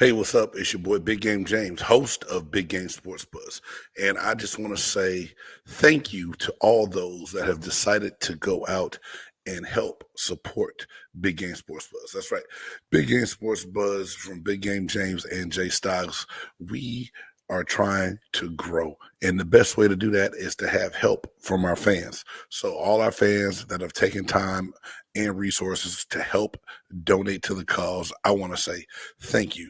Hey, what's up? It's your boy Big Game James, host of Big Game Sports Buzz. And I just want to say thank you to all those that have decided to go out and help support Big Game Sports Buzz. That's right. Big Game Sports Buzz from Big Game James and Jay Styles. We are trying to grow. And the best way to do that is to have help from our fans. So all our fans that have taken time and resources to help donate to the cause, I want to say thank you.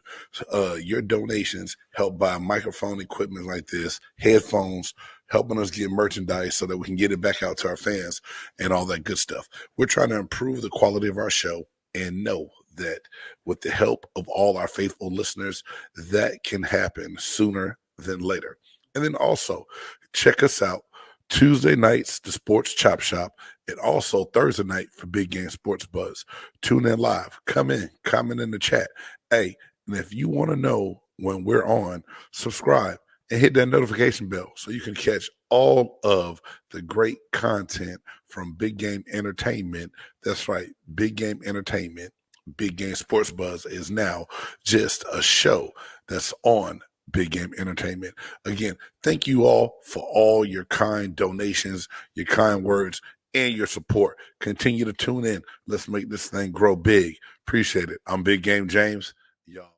Your donations help buy microphone equipment like this, headphones, helping us get merchandise so that we can get it back out to our fans and all that good stuff. We're trying to improve the quality of our show and know that with the help of all our faithful listeners, that can happen sooner than later. And then also check us out Tuesday nights, the Sports Chop Shop, and also Thursday night for Big Game Sports Buzz. Tune in live. Come in, comment in the chat. Hey, and if you want to know when we're on, subscribe and hit that notification bell so you can catch all of the great content from Big Game Entertainment. That's right, Big Game Entertainment. Big Game Sports Buzz is now just a show that's on Big Game Entertainment. Again, thank you all for all your kind donations, your kind words, and your support. Continue to tune in. Let's make this thing grow big. Appreciate it. I'm Big Game James. Y'all.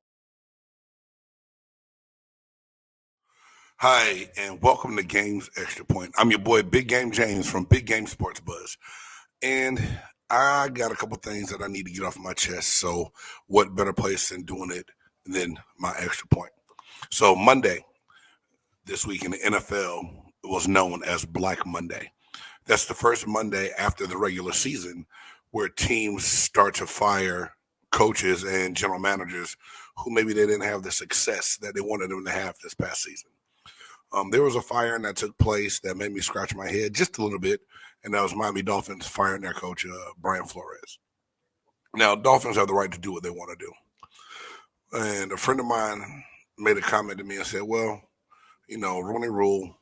Hi, and welcome to Games Extra Point. I'm your boy, Big Game James from Big Game Sports Buzz. And I got a couple things that I need to get off my chest. So, what better place than doing it than my extra point? So, Monday, this week in the NFL, was known as Black Monday. That's the first Monday after the regular season where teams start to fire coaches and general managers who maybe they didn't have the success that they wanted them to have this past season. There was a firing that took place that made me scratch my head just a little bit, and that was Miami Dolphins firing their coach, Brian Flores. Now, Dolphins have the right to do what they want to do. And a friend of mine made a comment to me and said, well, Rooney Rule,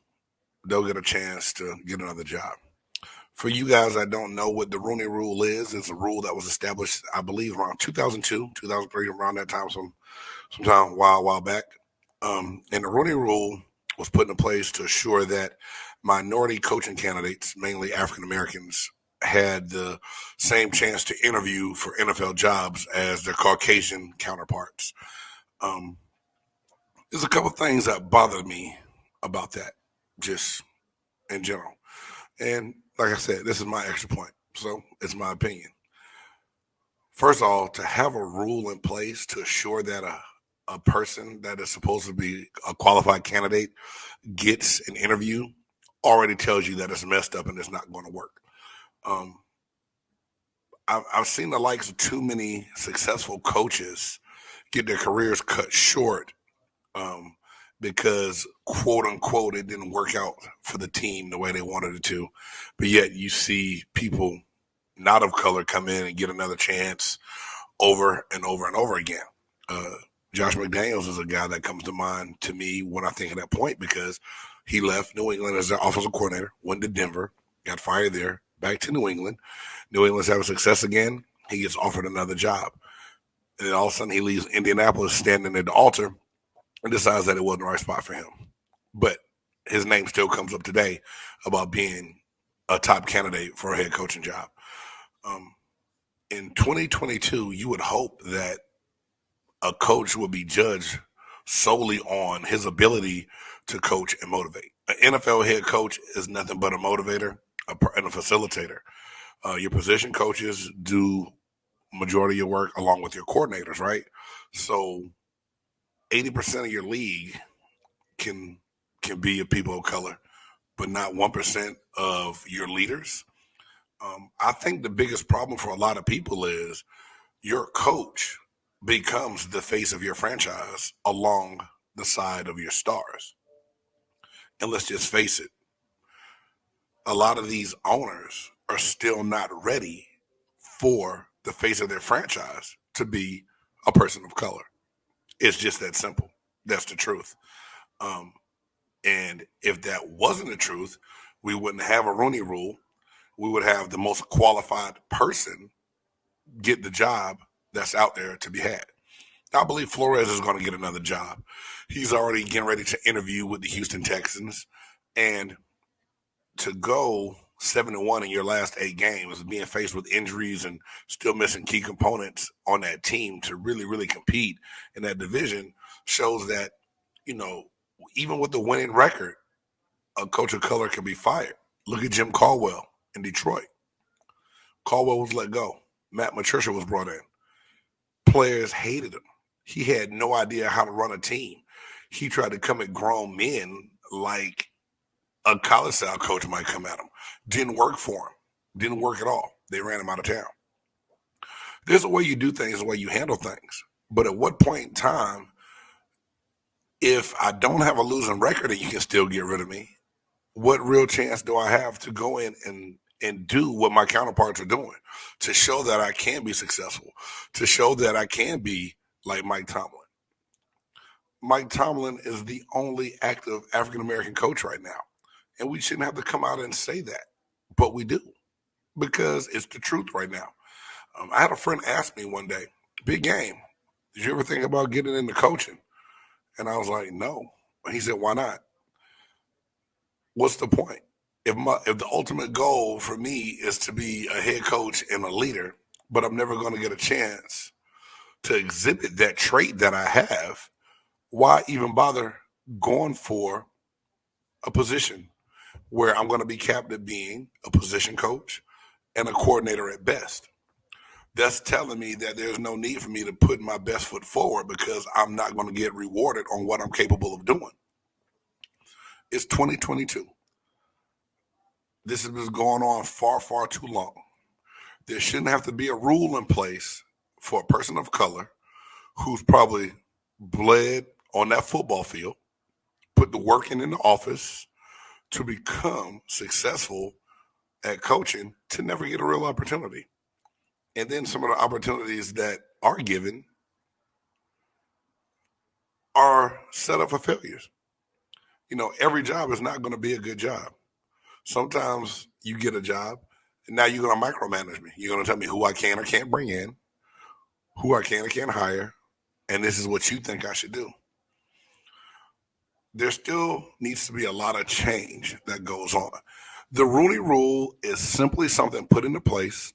they'll get a chance to get another job. For you guys that don't know what the Rooney Rule is, it's a rule that was established, I believe, around 2002, 2003, around that time, sometime a while back. And the Rooney Rule was put in place to assure that minority coaching candidates, mainly African Americans, had the same chance to interview for NFL jobs as their Caucasian counterparts. There's a couple of things that bothered me about that, just in general. And like I said, this is my extra point, so it's my opinion. First of all, to have a rule in place to assure that a person that is supposed to be a qualified candidate gets an interview already tells you that it's messed up and it's not going to work. I've seen the likes of too many successful coaches get their careers cut short because, quote unquote, it didn't work out for the team the way they wanted it to. But yet you see people not of color come in and get another chance over and over and over again. Josh McDaniels is a guy that comes to mind to me when I think of that point because he left New England as their offensive coordinator, went to Denver, got fired there, back to New England. New England's having success again. He gets offered another job. And then all of a sudden he leaves Indianapolis standing at the altar and decides that it wasn't the right spot for him. But his name still comes up today about being a top candidate for a head coaching job. In 2022, you would hope that a coach would be judged solely on his ability to coach and motivate. An NFL head coach is nothing but a motivator and a facilitator. Your position coaches do majority of your work along with your coordinators, right? So 80% of your league can be of people of color, but not 1% of your leaders. I think the biggest problem for a lot of people is your coach becomes the face of your franchise along the side of your stars. And let's just face it, a lot of these owners are still not ready for the face of their franchise to be a person of color. It's just that simple. That's the truth. And if that wasn't the truth, we wouldn't have a Rooney Rule. We would have the most qualified person get the job that's out there to be had. I believe Flores is going to get another job. He's already getting ready to interview with the Houston Texans, and to go 7-1 in your last 8 games, being faced with injuries and still missing key components on that team to really, really compete in that division shows that, you know, even with the winning record, a coach of color can be fired. Look at Jim Caldwell in Detroit. Caldwell was let go. Matt Patricia was brought in. Players hated him. He had no idea how to run a team. He tried to come at grown men like a college style coach might come at him. Didn't work for him. Didn't work at all. They ran him out of town. There's a way you do things, a way you handle things. But at what point in time, if I don't have a losing record and you can still get rid of me, what real chance do I have to go in and do what my counterparts are doing to show that I can be successful, to show that I can be like Mike Tomlin? Mike Tomlin is the only active African American coach right now. And we shouldn't have to come out and say that, but we do because it's the truth right now. I had a friend ask me one day, "Big Game, did you ever think about getting into coaching?" And I was like, "No." And he said, "Why not?" What's the point? If the ultimate goal for me is to be a head coach and a leader, but I'm never going to get a chance to exhibit that trait that I have, why even bother going for a position where I'm going to be capped at being a position coach and a coordinator at best? That's telling me that there's no need for me to put my best foot forward because I'm not going to get rewarded on what I'm capable of doing. It's 2022. This has been going on far, far too long. There shouldn't have to be a rule in place for a person of color who's probably bled on that football field, put the work in the office to become successful at coaching to never get a real opportunity. And then some of the opportunities that are given are set up for failures. You know, every job is not going to be a good job. Sometimes you get a job and now you're going to micromanage me. You're going to tell me who I can or can't bring in, who I can or can't hire, and this is what you think I should do. There still needs to be a lot of change that goes on. The Rooney Rule is simply something put into place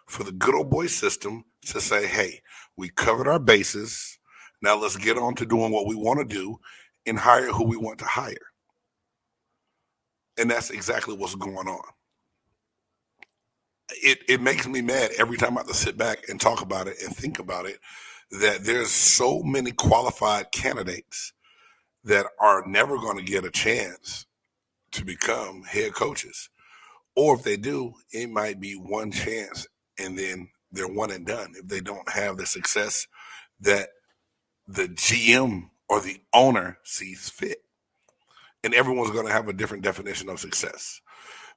for the good old boy system to say, hey, we covered our bases. Now let's get on to doing what we want to do and hire who we want to hire. And that's exactly what's going on. It makes me mad every time I have to sit back and talk about it and think about it, that there's so many qualified candidates that are never going to get a chance to become head coaches. Or if they do, it might be one chance and then they're one and done if they don't have the success that the GM or the owner sees fit. And everyone's going to have a different definition of success.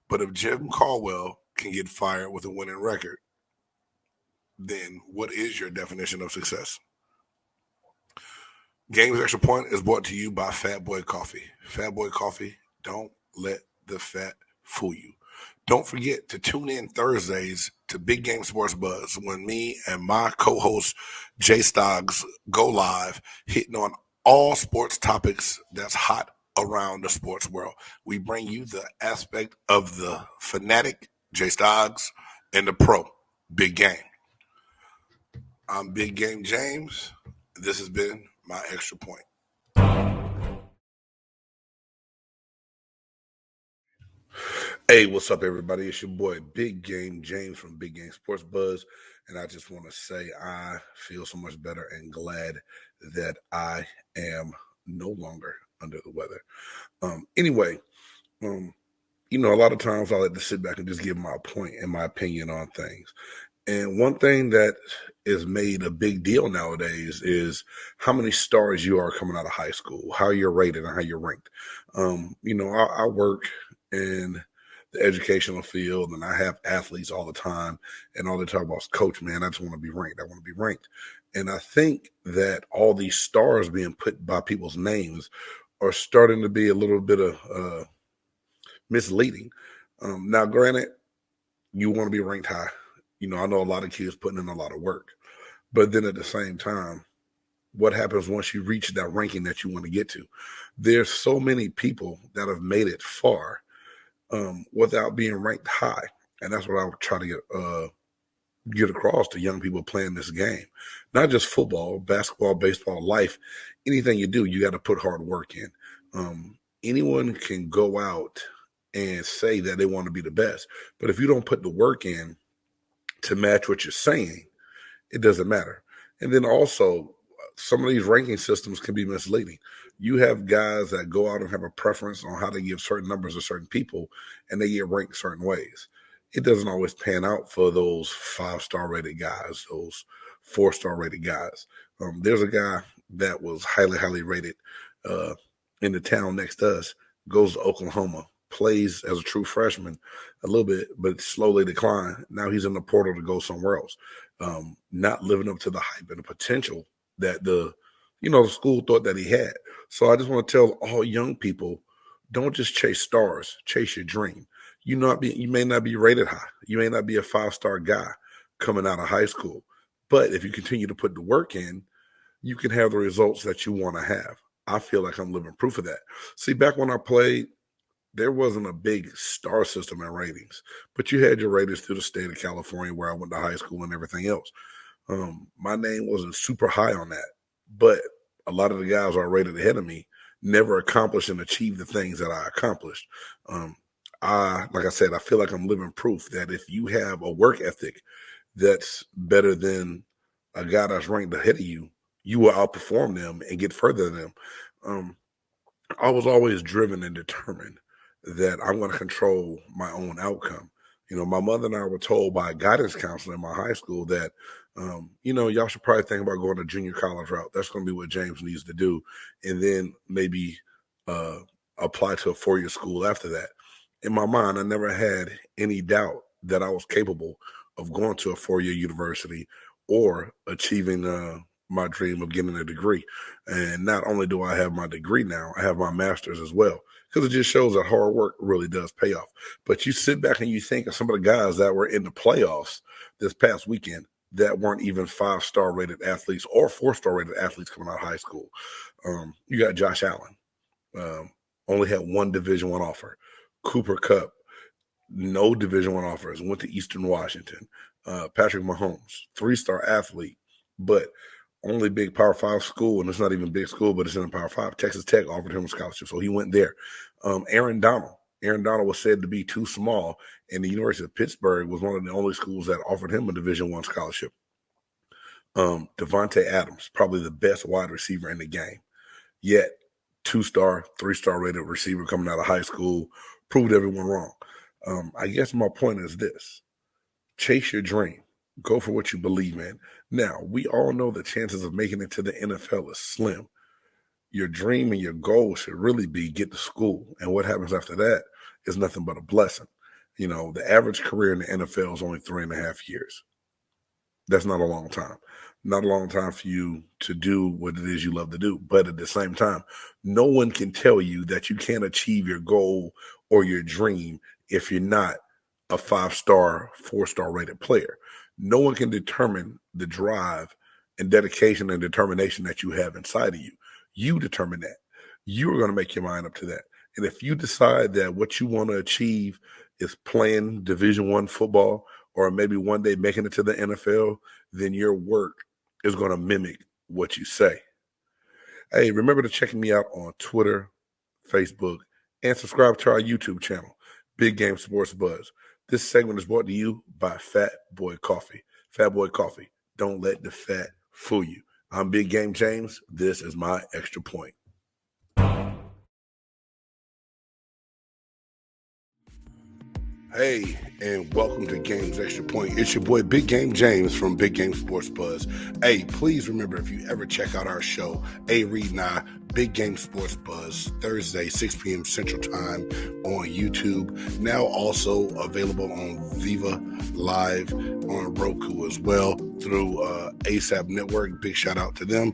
But if Jim Caldwell can get fired with a winning record, then what is your definition of success? Games Extra Point is brought to you by Fat Boy Coffee. Fat Boy Coffee, don't let the fat fool you. Don't forget to tune in Thursdays to Big Game Sports Buzz when me and my co-host Jay Stoggs go live, hitting on all sports topics that's hot around the sports world. We bring you the aspect of the fanatic, Jay Stoggs, and the pro, Big Game. I'm Big Game James. This has been my Extra Point. Hey, what's up, everybody? It's your boy, Big Game James from Big Game Sports Buzz. And I just want to say I feel so much better and glad that I am no longer under the weather. Anyway, you know, a lot of times I like to sit back and just give my point and my opinion on things. And one thing that is made a big deal nowadays is how many stars you are coming out of high school, how you're rated, and how you're ranked. You know, I work in the educational field and I have athletes all the time, and all they talk about is, coach, man, I just want to be ranked. I want to be ranked. And I think that all these stars being put by people's names are starting to be a little bit of misleading. Now, granted, you want to be ranked high. You know, I know a lot of kids putting in a lot of work, but then at the same time, what happens once you reach that ranking that you want to get to. There's so many people that have made it far without being ranked high. And that's what I would try to get across to young people playing this game. Not just football, basketball, baseball, life, anything you do, you got to put hard work in. Anyone can go out and say that they want to be the best, but if you don't put the work in to match what you're saying, it doesn't matter. And then also, some of these ranking systems can be misleading. You have guys that go out and have a preference on how to give certain numbers to certain people, and they get ranked certain ways. It doesn't always pan out for those 5-star rated guys, those 4-star rated guys. There's a guy that was highly, highly rated in the town next to us, goes to Oklahoma, plays as a true freshman a little bit, but slowly declined. Now he's in the portal to go somewhere else. Not living up to the hype and the potential that the school thought that he had. So I just want to tell all young people, don't just chase stars, chase your dream. You may not be rated high. You may not be a 5-star guy coming out of high school, but if you continue to put the work in, you can have the results that you want to have. I feel like I'm living proof of that. See, back when I played, there wasn't a big star system in ratings, but you had your ratings through the state of California where I went to high school and everything else. My name wasn't super high on that, but a lot of the guys who are rated ahead of me never accomplished and achieved the things that I accomplished. Like I said, I feel like I'm living proof that if you have a work ethic that's better than a guy that's ranked ahead of you, you will outperform them and get further than them. I was always driven and determined that I'm going to control my own outcome. My mother and I were told by a guidance counselor in my high school that, y'all should probably think about going to junior college route. That's going to be what James needs to do. And then maybe apply to a 4-year school after that. In my mind, I never had any doubt that I was capable of going to a 4-year university or achieving my dream of getting a degree. And not only do I have my degree now, I have my master's as well, because it just shows that hard work really does pay off. But you sit back and you think of some of the guys that were in the playoffs this past weekend that weren't even 5-star rated athletes or 4-star rated athletes coming out of high school. You got Josh Allen, only had one Division I offer. Cooper Kupp, no Division I offers, went to Eastern Washington. Patrick Mahomes, 3-star athlete, but only big Power 5 school, and it's not even big school, but it's in a Power 5. Texas Tech offered him a scholarship, so he went there. Aaron Donald was said to be too small, and the University of Pittsburgh was one of the only schools that offered him a Division I scholarship. Devontae Adams, probably the best wide receiver in the game, yet 2-star, 3-star rated receiver coming out of high school, proved everyone wrong. I guess my point is this: chase your dream. Go for what you believe in. Now, we all know the chances of making it to the NFL is slim. Your dream and your goal should really be get to school. And what happens after that is nothing but a blessing. The average career in the NFL is only 3.5 years. That's not a long time. Not a long time for you to do what it is you love to do. But at the same time, no one can tell you that you can't achieve your goal or your dream if you're not a 5-star, 4-star rated player. No one can determine the drive and dedication and determination that you have inside of you. You determine that. You are going to make your mind up to that. And if you decide that what you want to achieve is playing Division I football or maybe one day making it to the NFL, then your work is going to mimic what you say. Hey, remember to check me out on Twitter, Facebook, and subscribe to our YouTube channel, Big Game Sports Buzz. This segment is brought to you by Phat Boy Coffee. Phat Boy Coffee. Don't let the fat fool you. I'm Big Game James. This is my extra point. Hey, and welcome to Games Xtra Point. It's your boy Big Game James from Big Game Sports Buzz. Hey, please remember, if you ever check out our show, Reed and I, Big Game Sports Buzz, Thursday, 6 p.m. Central Time on YouTube. Now also available on Viva Live on Roku as well through ASAP Network. Big shout out to them.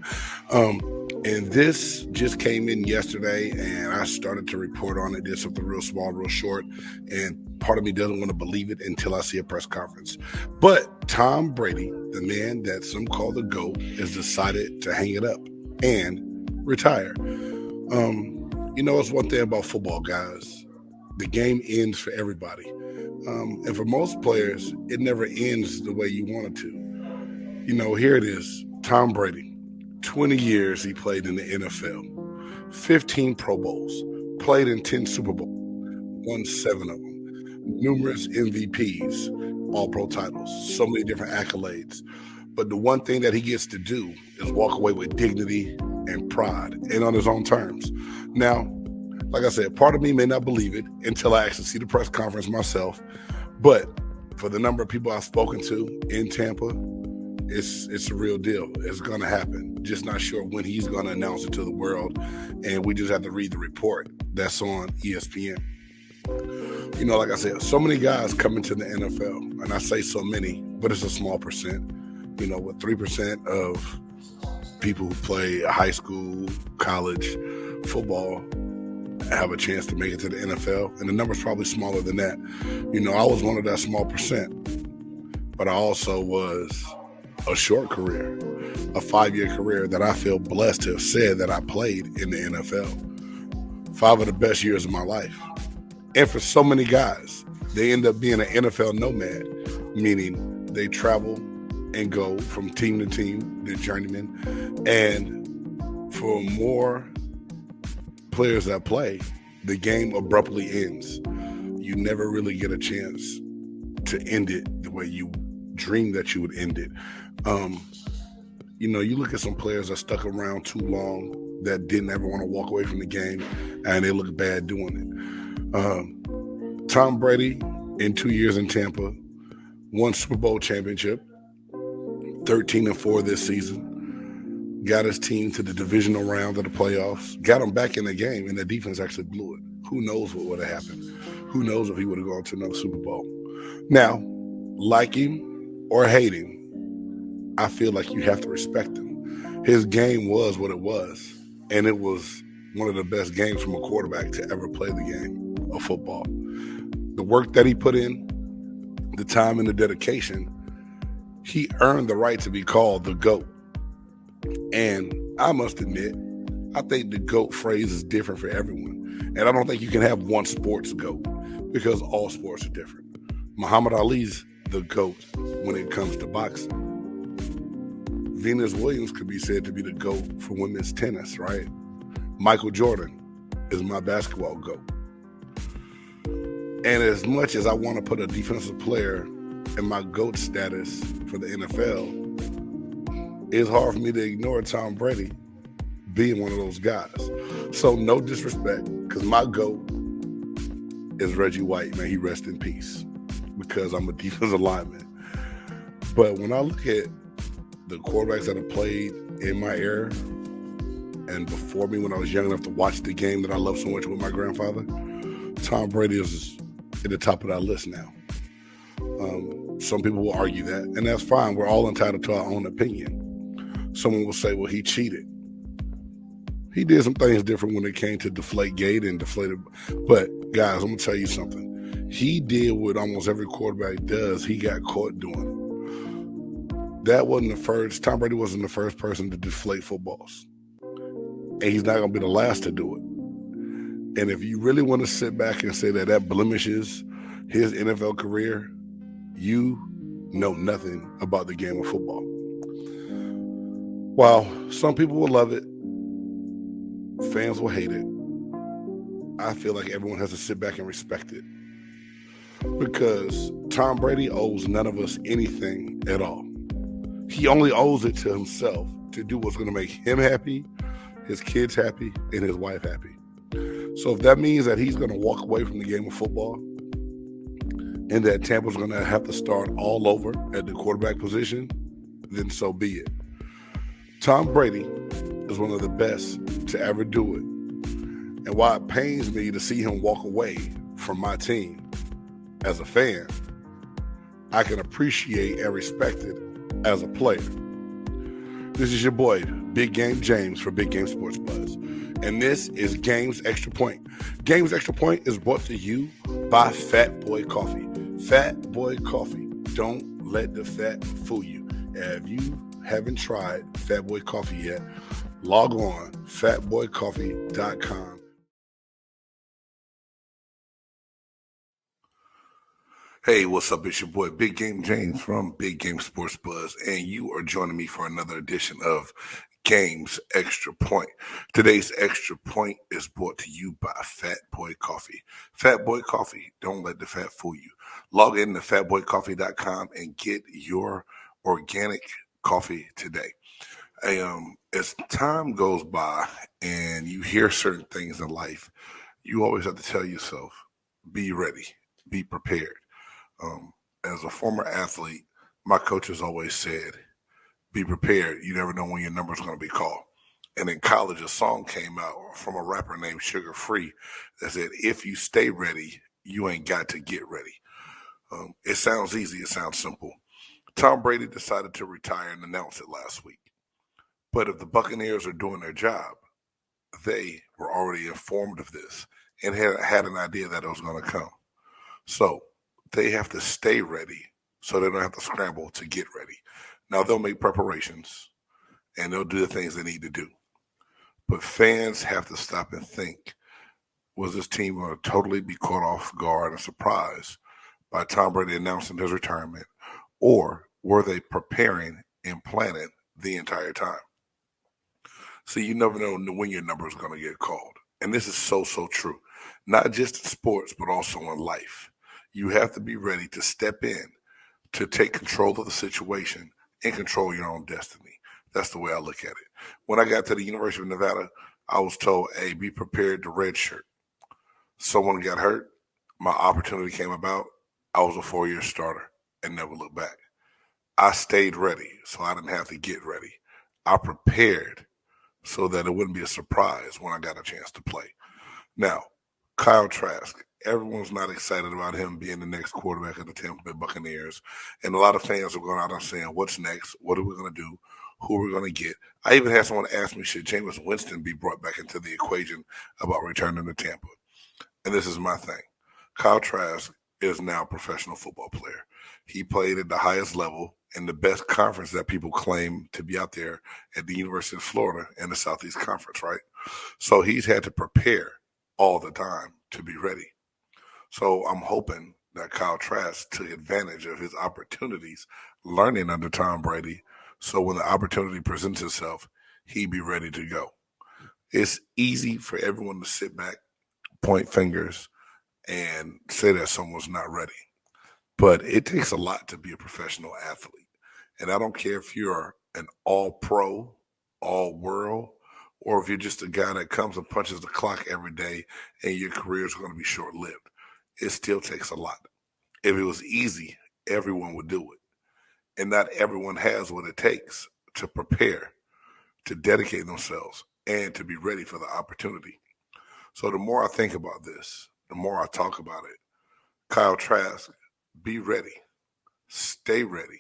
And this just came in yesterday, and I started to report on it. Did something real small, real short, and part of me doesn't want to believe it until I see a press conference. But Tom Brady, the man that some call the GOAT, has decided to hang it up. and retire. It's one thing about football, guys. The game ends for everybody. And for most players, it never ends the way you want it to. Here it is. Tom Brady, 20 years he played in the NFL, 15 Pro Bowls, played in 10 Super Bowls, won 7 of them, numerous MVPs, all-pro titles, so many different accolades. But the one thing that he gets to do is walk away with dignity and pride and on his own terms. Now, like I said, part of me may not believe it until I actually see the press conference myself. But for the number of people I've spoken to in Tampa, it's a real deal. It's going to happen. Just not sure when he's going to announce it to the world. And we just have to read the report that's on ESPN. Like I said, so many guys come into the NFL. And I say so many, but it's a small percent. With 3% of people who play high school, college football have a chance to make it to the NFL, and the number's probably smaller than that. I was one of that small percent, but I also was a short career, a 5-year career that I feel blessed to have said that I played in the NFL. 5 of the best years of my life. And for so many guys, they end up being an NFL nomad, meaning they travel and go from team to team, they're journeymen. And for more players that play, the game abruptly ends. You never really get a chance to end it the way you dreamed that you would end it. You look at some players that stuck around too long that didn't ever want to walk away from the game, and they look bad doing it. Tom Brady, in 2 years in Tampa, won Super Bowl championship, 13-4 this season. Got his team to the divisional round of the playoffs, got him back in the game, and the defense actually blew it. Who knows what would have happened? Who knows if he would have gone to another Super Bowl? Now, like him or hate him, I feel like you have to respect him. His game was what it was, and it was one of the best games from a quarterback to ever play the game of football. The work that he put in, the time and the dedication, he earned the right to be called the GOAT. And I must admit, I think the GOAT phrase is different for everyone. And I don't think you can have one sports GOAT because all sports are different. Muhammad Ali's the GOAT when it comes to boxing. Venus Williams could be said to be the GOAT for women's tennis, right? Michael Jordan is my basketball GOAT. And as much as I want to put a defensive player in my GOAT status for the NFL, it's hard for me to ignore Tom Brady being one of those guys. So no disrespect, because my GOAT is Reggie White. May he rest in peace, because I'm a defensive lineman. But when I look at the quarterbacks that have played in my era and before me when I was young enough to watch the game that I love so much with my grandfather, Tom Brady is at the top of that list now. Some people will argue that, and that's fine. We're all entitled to our own opinion. Someone will say, well, he cheated. He did some things different when it came to Deflategate and deflated. But, guys, I'm going to tell you something. He did what almost every quarterback does. He got caught doing it. That wasn't the first. Tom Brady wasn't the first person to deflate footballs. And he's not going to be the last to do it. And if you really want to sit back and say that that blemishes his NFL career, you know nothing about the game of football. While some people will love it, fans will hate it, I feel like everyone has to sit back and respect it. Because Tom Brady owes none of us anything at all. He only owes it to himself to do what's going to make him happy, his kids happy, and his wife happy. So if that means that he's going to walk away from the game of football and that Tampa's going to have to start all over at the quarterback position, then so be it. Tom Brady is one of the best to ever do it. And while it pains me to see him walk away from my team as a fan, I can appreciate and respect it as a player. This is your boy, Big Game James for Big Game Sports Buzz. And this is Games Xtra Point. Games Xtra Point is brought to you by Phat Boy Coffee. Phat Boy Coffee. Don't let the fat fool you. If you haven't tried Phat Boy Coffee yet, Log on, phatboycoffee.com. Hey, what's up? It's your boy, Big Game James from Big Game Sports Buzz, and you are joining me for another edition of Games Extra Point. Today's Extra Point is brought to you by Phat Boy Coffee. Phat Boy Coffee, don't let the fat fool you. Log in to phatboycoffee.com and get your organic coffee today. As time goes by and you hear certain things in life, you always have to tell yourself, be ready, be prepared. As a former athlete, my coaches always said, be prepared. You never know when your number is going to be called. And in college, a song came out from a rapper named Sugar Free that said, if you stay ready, you ain't got to get ready. It sounds easy. It sounds simple. Tom Brady decided to retire and announced it last week. But if the Buccaneers are doing their job, they were already informed of this and had an idea that it was going to come. So they have to stay ready so they don't have to scramble to get ready. Now they'll make preparations and they'll do the things they need to do. But fans have to stop and think, was this team going to totally be caught off guard and surprised by Tom Brady announcing his retirement? Or were they preparing and planning the entire time? So you never know when your number is going to get called. And this is so true. Not just in sports, but also in life. You have to be ready to step in to take control of the situation and control your own destiny. That's the way I look at it. When I got to the University of Nevada, I was told, hey, be prepared to redshirt. Someone got hurt. My opportunity came about. I was a 4-year starter and never looked back. I stayed ready, so I didn't have to get ready. I prepared so that it wouldn't be a surprise when I got a chance to play. Now, Kyle Trask, everyone's not excited about him being the next quarterback of the Tampa Bay Buccaneers. And a lot of fans are going out and saying, what's next? What are we going to do? Who are we going to get? I even had someone ask me, should Jameis Winston be brought back into the equation about returning to Tampa? And this is my thing. Kyle Trask is now a professional football player. He played at the highest level in the best conference that people claim to be out there at the University of Florida in the Southeast Conference, right? So he's had to prepare all the time to be ready. So I'm hoping that Kyle Trask took advantage of his opportunities learning under Tom Brady. So when the opportunity presents itself, he'd be ready to go. It's easy for everyone to sit back, point fingers, and say that someone's not ready. But it takes a lot to be a professional athlete. And I don't care if you're an all pro, all world, or if you're just a guy that comes and punches the clock every day and your career is going to be short lived. It still takes a lot. If it was easy, everyone would do it. And not everyone has what it takes to prepare, to dedicate themselves, and to be ready for the opportunity. So the more I think about this, the more I talk about it. Kyle Trask, be ready. Stay ready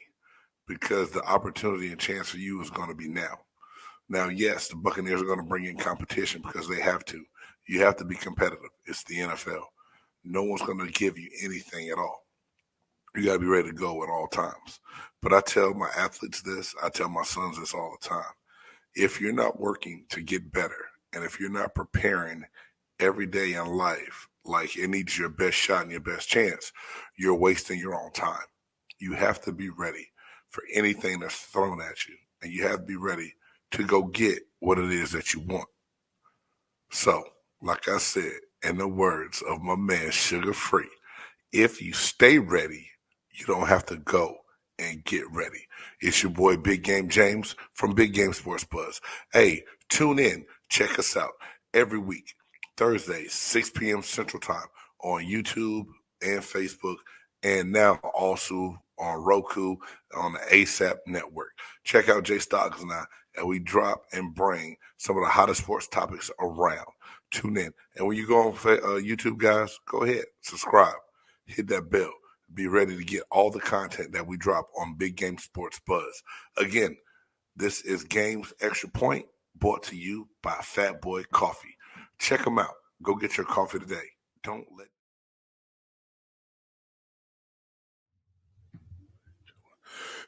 because the opportunity and chance for you is going to be now. Now, yes, the Buccaneers are going to bring in competition because they have to. You have to be competitive. It's the NFL. No one's going to give you anything at all. You got to be ready to go at all times. But I tell my athletes this, I tell my sons this all the time. If you're not working to get better, and if you're not preparing every day in life like it needs your best shot and your best chance, you're wasting your own time. You have to be ready for anything that's thrown at you, and you have to be ready to go get what it is that you want. So, like I said, in the words of my man Sugar Free, if you stay ready, you don't have to go and get ready. It's your boy Big Game James from Big Game Sports Buzz. Hey, tune in, check us out every week, Thursdays, 6 p.m. Central Time on YouTube and Facebook, and now also on Roku on the ASAP network. Check out Jay Stocks and I, and we drop and bring some of the hottest sports topics around. Tune in. And when you go on YouTube, guys, go ahead, subscribe, hit that bell. Be ready to get all the content that we drop on Big Game Sports Buzz. Again, this is Games Extra Point brought to you by Phat Boy Coffee. Check them out. Go get your coffee today. Don't let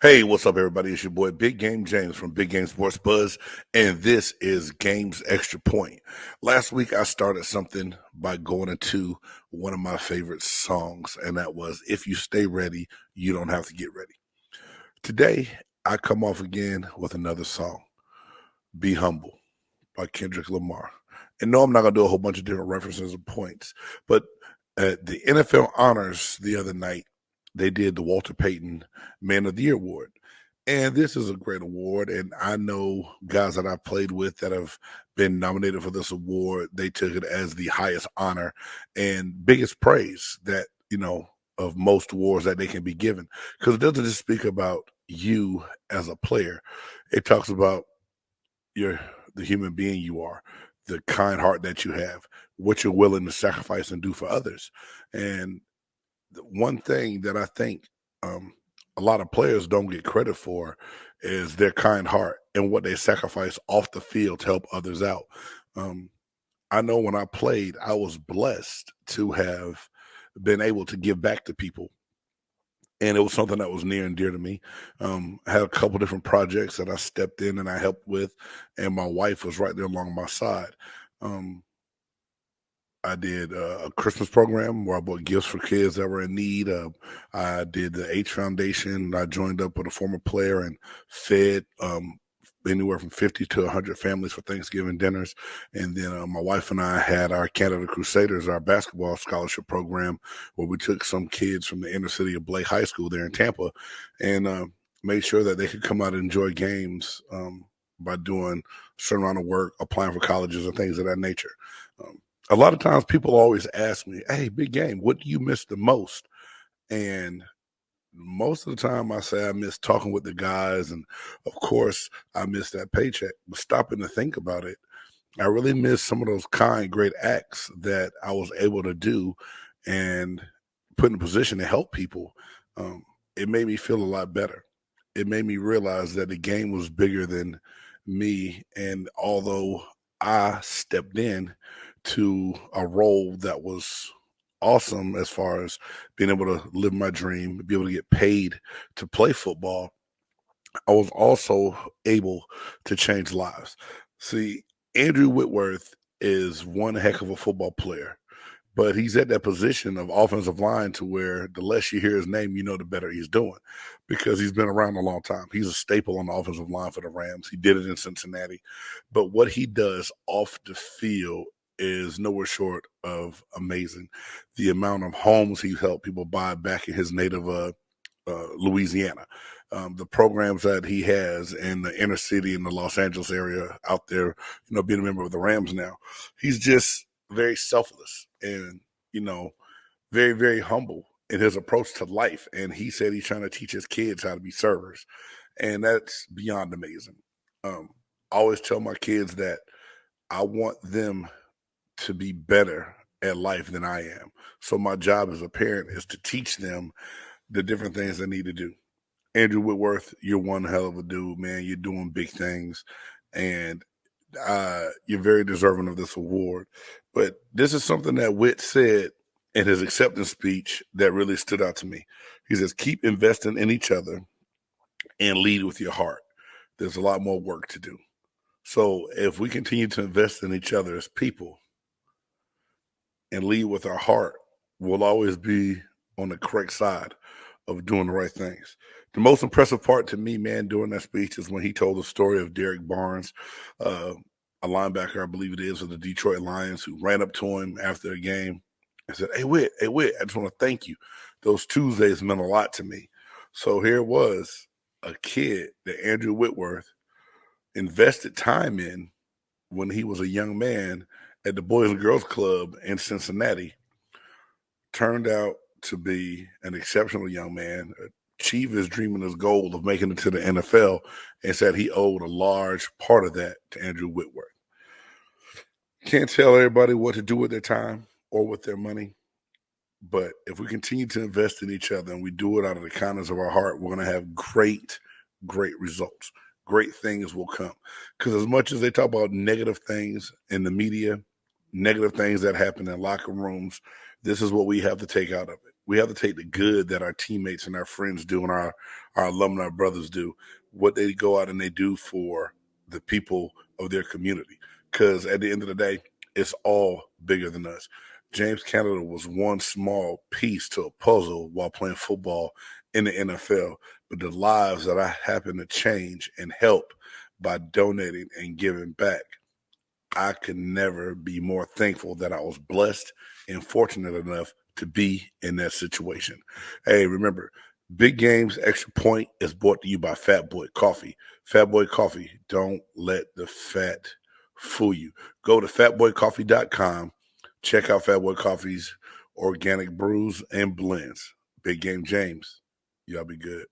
Hey, what's up, everybody? It's your boy Big Game James from Big Game Sports Buzz, and this is Games Extra Point. Last week, I started something by going into one of my favorite songs, and that was "If You Stay Ready, You Don't Have to Get Ready." Today, I come off again with another song, "Be Humble" by Kendrick Lamar. And no, I'm not going to do a whole bunch of different references and points, but the NFL Honors the other night, they did the Walter Payton Man of the Year Award. And this is a great award. And I know guys that I played with that have been nominated for this award. They took it as the highest honor and biggest praise that, of most awards that they can be given. Because it doesn't just speak about you as a player, it talks about you're the human being you are, the kind heart that you have, what you're willing to sacrifice and do for others. And the one thing that I think a lot of players don't get credit for is their kind heart and what they sacrifice off the field to help others out. Um, I know when I played, I was blessed to have been able to give back to people, and it was something that was near and dear to me. I had a couple different projects that I stepped in and I helped with, and my wife was right there along my side. Um, I did a Christmas program where I bought gifts for kids that were in need. I did the H Foundation. I joined up with a former player and fed anywhere from 50 to 100 families for Thanksgiving dinners. And then my wife and I had our Canada Crusaders, our basketball scholarship program, where we took some kids from the inner city of Blake High School there in Tampa and made sure that they could come out and enjoy games by doing a certain amount of work, applying for colleges and things of that nature. Um, a lot of times people always ask me, "Hey, Big Game, what do you miss the most?" And most of the time I say I miss talking with the guys, and of course I miss that paycheck. But stopping to think about it, I really miss some of those kind, great acts that I was able to do and put in a position to help people. Um, it made me feel a lot better. It made me realize that the game was bigger than me. And although I stepped in to a role that was awesome as far as being able to live my dream, be able to get paid to play football, I was also able to change lives. See, Andrew Whitworth is one heck of a football player, but he's at that position of offensive line to where the less you hear his name, the better he's doing because he's been around a long time. He's a staple on the offensive line for the Rams. He did it in Cincinnati. But what he does off the field is nowhere short of amazing. The amount of homes he's helped people buy back in his native Louisiana. The programs that he has in the inner city in the Los Angeles area out there, being a member of the Rams now, he's just very selfless and, very, very humble in his approach to life. And he said he's trying to teach his kids how to be servers. And that's beyond amazing. I always tell my kids that I want them to be better at life than I am. So my job as a parent is to teach them the different things they need to do. Andrew Whitworth, you're one hell of a dude, man. You're doing big things, and you're very deserving of this award. But this is something that Witt said in his acceptance speech that really stood out to me. He says, "Keep investing in each other and lead with your heart. There's a lot more work to do." So if we continue to invest in each other as people and lead with our heart, we'll always be on the correct side of doing the right things. The most impressive part to me, man, during that speech is when he told the story of Derek Barnes, uh, a linebacker, I believe it is, of the Detroit Lions, who ran up to him after the game and said, hey, Whit, I just want to thank you. Those Tuesdays meant a lot to me. So here it was, a kid that Andrew Whitworth invested time in when he was a young man at the Boys and Girls Club in Cincinnati, turned out to be an exceptional young man, achieved his dream and his goal of making it to the NFL, and said he owed a large part of that to Andrew Whitworth. Can't tell everybody what to do with their time or with their money, but if we continue to invest in each other and we do it out of the kindness of our heart, we're going to have great, great results. Great things will come. Because as much as they talk about negative things in the media, negative things that happen in locker rooms, this is what we have to take out of it. We have to take the good that our teammates and our friends do and our alumni brothers do, what they go out and they do for the people of their community. Because at the end of the day, it's all bigger than us. James Canada was one small piece to a puzzle while playing football in the NFL, but the lives that I happen to change and help by donating and giving back, I can never be more thankful that I was blessed and fortunate enough to be in that situation. Hey, remember, Big Games Extra Point is brought to you by Fat Boy Coffee. Fat Boy Coffee, don't let the fat fool you. Go to fatboycoffee.com, check out Fat Boy Coffee's organic brews and blends. Big Game James, y'all be good.